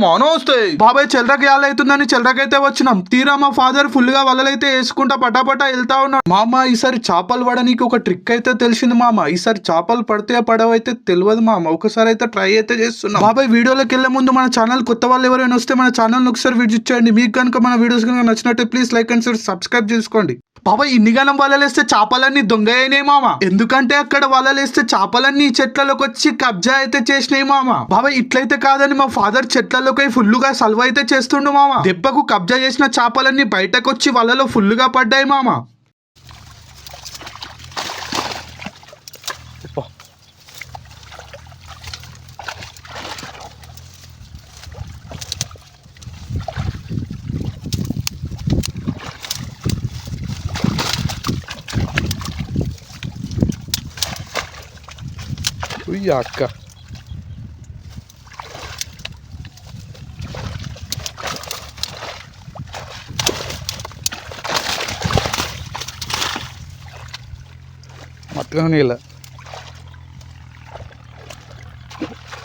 Mono వస్తాయి. బాబాయ్ చెల్లరకి అవుతుందని చెల్లరకైతే వచ్చినాం. తీరా మా ఫాదర్ ఫుల్ గా వలలైతే వేసుకుంటా పటాపటా వెళ్తా ఉన్నాడు. మామ ఈసారి చేపలు పడడానికి ఒక ట్రిక్ అయితే తెలిసింది మామ. ఈసారి చేపలు పడితే పడవైతే తెలియదు మామ. ఒకసారి అయితే ట్రై అయితే చేస్తున్నాం. బాబాయ్ వీడియోలోకి వెళ్లే ముందు మన ఛానల్ కొత్త వాళ్ళు ఎవరైనా వస్తే మన ఛానల్ ఒకసారి విజిట్ చేయండి. మీకు కనుక మన వీడియోస్ కనుక నచ్చినట్టే ప్లీజ్ లైక్ అండ్ సబ్స్క్రైబ్ చేసుకోండి. బాబాయ్ ఇన్నిగానం వలలేస్తే చేపలన్నీ దొంగ అయినాయి మామ. ఎందుకంటే అక్కడ వలలేస్తే చేపలన్నీ చెట్లలోకి వచ్చి కబ్జా అయితే చేసినాయి మామ. బాబాయ్ ఇట్లయితే కాదని మా ఫాదర్ చెట్లలోకి ఫుల్లుగా సల్వ అయితే చేస్తుండు మామ. దెబ్బకు కబ్జా చేసిన చేపలన్నీ బయటకు వచ్చి వలలో ఫుల్లుగా పడ్డాయి మామ. అక్క మట్టుగా నీళ్ళ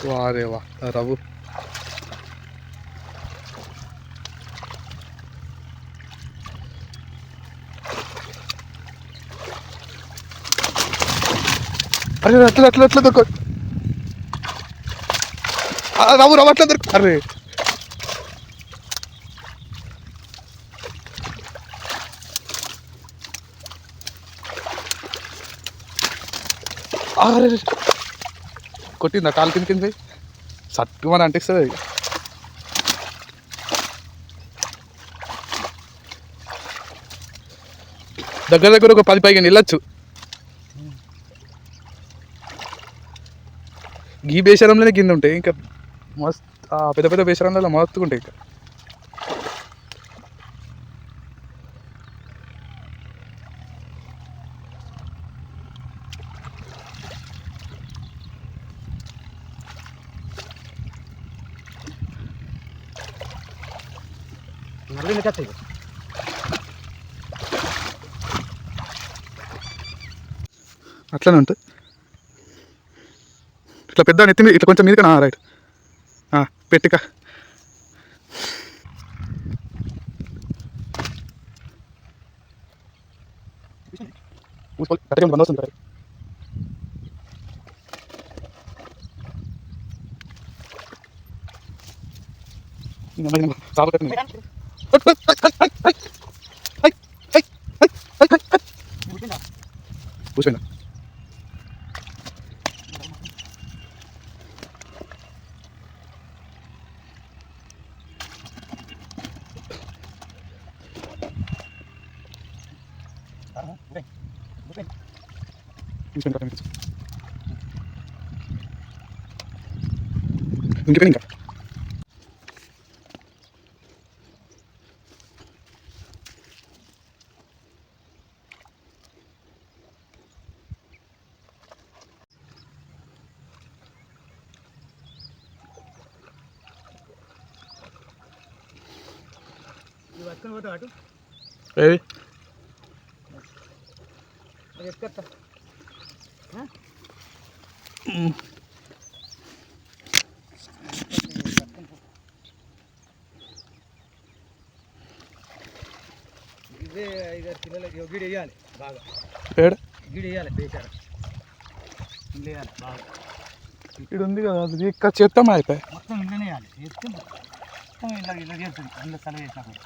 వారేవా రవ్వు అరే అట్లా అట్లా అట్లా దొరక రవ్వు రవ్వు అట్లా దొరక. అరే అరే కొట్టిందా కాలు కింద పోయి సట్టు మన అంటిస్తుంది అది. దగ్గర దగ్గర ఒక 10 పైగా వెళ్ళొచ్చు. ఈ బేసరంలోనే కింద ఉంటాయి. ఇంకా మస్తు పెద్ద పెద్ద బేసరంలో మస్తుగా ఉంటాయి. ఇంకా అట్లనే ఉంటుంది. ఇట్లా పెద్ద నెత్తి మీద ఇట్లా కొంచెం మీదకి రైట్ పెట్టిక బంద్ వస్తుంది. కూర్చోండి ఇంకే ఇంకా ఏవి ఇదే 5-6 కిలోలకి గిడి వేయాలి బాగా. గిడి వేయాలి బేసారా వేయాలి బాగా. ఇక్కడ ఉంది కదా అది ఇక్కడ చేస్తాం అయిపోయి మొత్తం ఇంట్లోనే వేయాలి. వేస్తే మొత్తం ఇలా చేస్తుంది. అందులో సెలవు చేసినా కూడా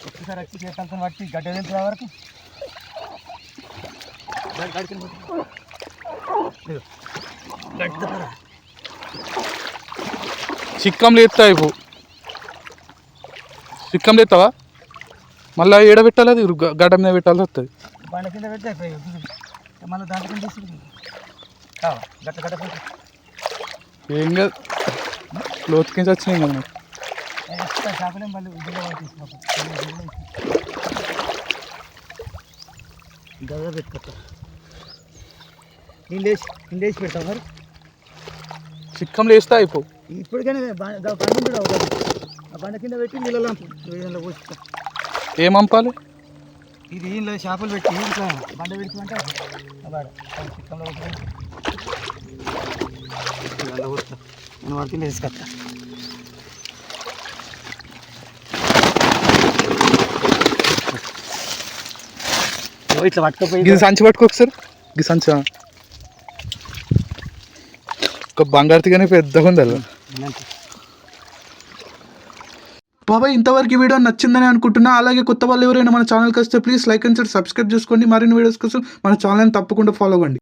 ఒక్కసారి వచ్చి చేతాలతో పట్టి గడ్డ వెళ్తున్న వరకు చిక్కంలు ఎత్తా ఇవ్వు. చిక్కంలు ఎత్తావా మళ్ళీ ఏడ పెట్టాలి? అది గడ్డ మీద పెట్టాల్సి వస్తుంది. బండ కింద పెడితే మళ్ళీ దాంట్లో కింద తీసుకుంటుంది. గట్ట గట్ట ఏం కాదు లోతు కింద వచ్చినాయి కదా చేపలే మళ్ళీ గదా పెట్టుకోవచ్చు. నేను లేచి పెడతావు మరి చిక్కంలు వేస్తా అయిపో. ఇప్పటికైనా బండ కూడా అవుతుంది. ఆ బండ కింద పెట్టి నీళ్ళలో పోస్తా. ఏం పంపాలి? ఇది ఇంట్లో చేపలు పెట్టి ఇంకా బండ పెట్టుకుంటే చిక్కంలో పోస్తా. నేను పడుతుంది తీసుకొస్తా. ఇట్లా పట్టుకపోయి ఇది సంచి పట్టుకో ఒకసారి. ఇది సంచి ఒక బంగారుతిగానే పెద్దగా ఉంది అలా. బాబాయ్ ఇంతవరకు ఈ వీడియో నచ్చిందని అనుకుంటున్నా. అలాగే కొత్త వాళ్ళు ఎవరైనా మన ఛానల్కి వస్తే please like and share subscribe చేసుకోండి. మరిన్ని వీడియోస్ కోసం మన ఛానల్ని తప్పకుండా ఫాలో అవ్వండి.